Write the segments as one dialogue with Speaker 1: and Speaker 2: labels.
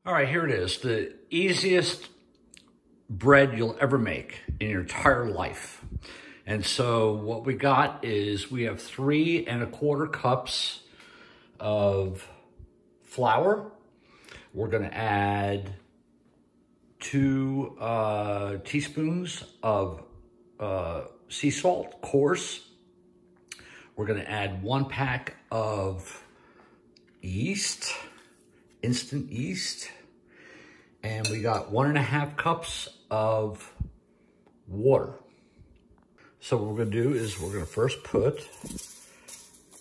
Speaker 1: All right, here it is. The easiest bread you'll ever make in your entire life. And so what we got is we have 3 1/4 cups of flour. We're gonna add 2 teaspoons of sea salt, coarse. We're gonna add 1 pack of yeast, instant yeast. And we got 1 1/2 cups of water. So what we're gonna do is we're gonna first put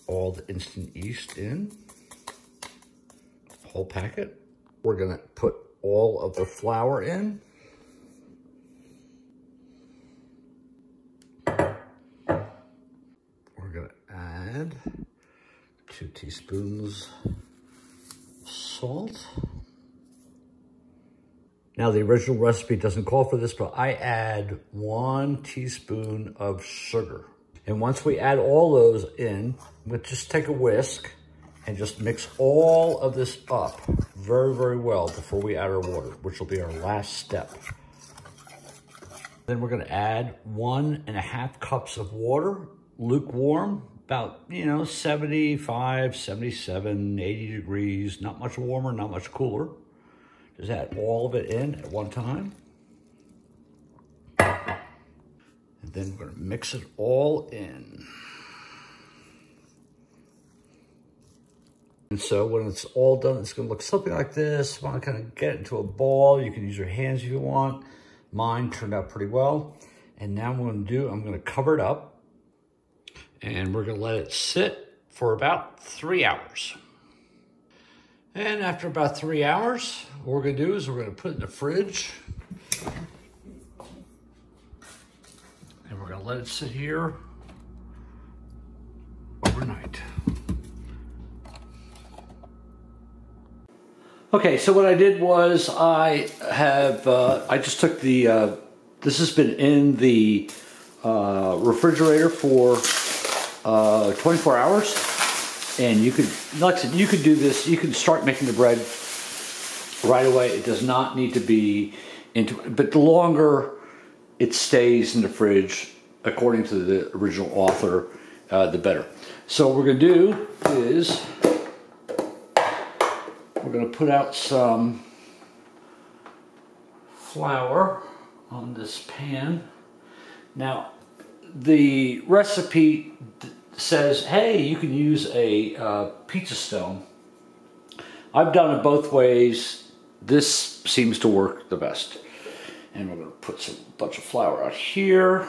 Speaker 1: all the instant yeast in, whole packet. We're gonna put all of the flour in. We're gonna add 2 teaspoons of salt. Now, the original recipe doesn't call for this, but I add 1 teaspoon of sugar. And once we add all those in, we'll just take a whisk and just mix all of this up very, very well before we add our water, which will be our last step. Then we're gonna add 1 1/2 cups of water, lukewarm, about, 75, 77, 80 degrees, not much warmer, not much cooler. Just add all of it in at one time. And then we're gonna mix it all in. And so when it's all done, it's gonna look something like this. You wanna kind of get it into a ball. You can use your hands if you want. Mine turned out pretty well. And now what I'm gonna cover it up and we're gonna let it sit for about 3 hours. And after about 3 hours, what we're gonna do is we're gonna put it in the fridge. And we're gonna let it sit here overnight. Okay, so what I did was I just took the, this has been in the refrigerator for 24 hours. And you could, like I said, you could do this, you can start making the bread right away. It does not need to be but the longer it stays in the fridge, according to the original author, the better. So what we're gonna do is, we're gonna put out some flour on this pan. Now, the recipe says, hey, you can use a pizza stone. I've done it both ways. This seems to work the best. And we're gonna put a bunch of flour out here.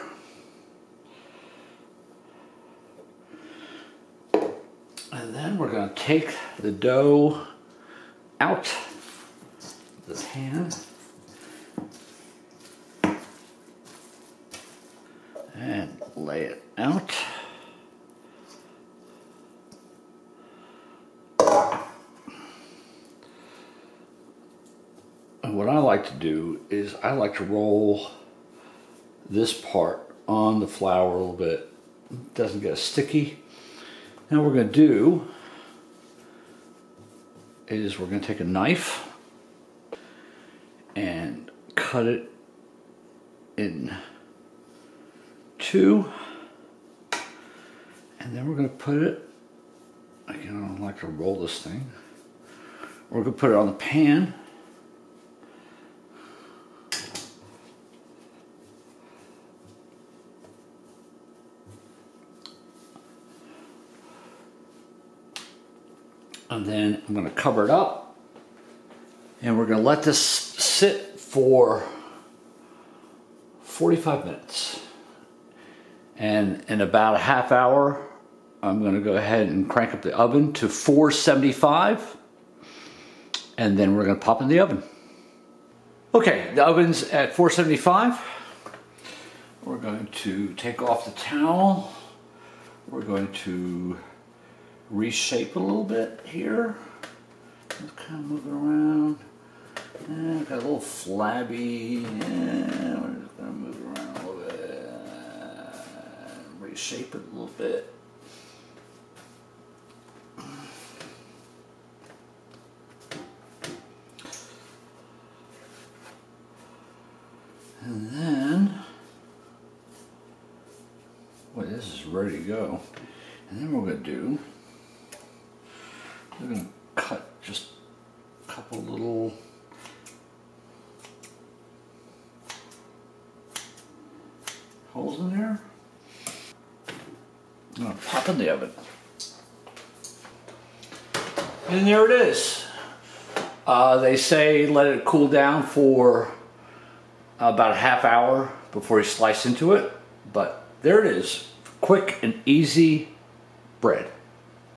Speaker 1: And then we're gonna take the dough out of the pan. And lay it out. And what I like to do is I like to roll this part on the flour a little bit. It doesn't get sticky. Now what we're going to do is we're going to take a knife and cut it in 2. And then we're going to put it, again, I don't like to roll this thing. We're going to put it on the pan. And then I'm going to cover it up and we're going to let this sit for 45 minutes. And in about a half hour, I'm going to go ahead and crank up the oven to 475. And then we're going to pop in the oven. Okay, the oven's at 475. We're going to take off the towel. We're going to reshape it a little bit here. Just kind of move it around. And got a little flabby. And we're just going to move it around a little bit. Reshape it a little bit. And then, boy, this is ready to go. And then what we're going to cut just a couple little holes in there. I'm going to pop in the oven. And there it is. They say let it cool down for about a half hour before you slice into it. But there it is. Quick and easy bread.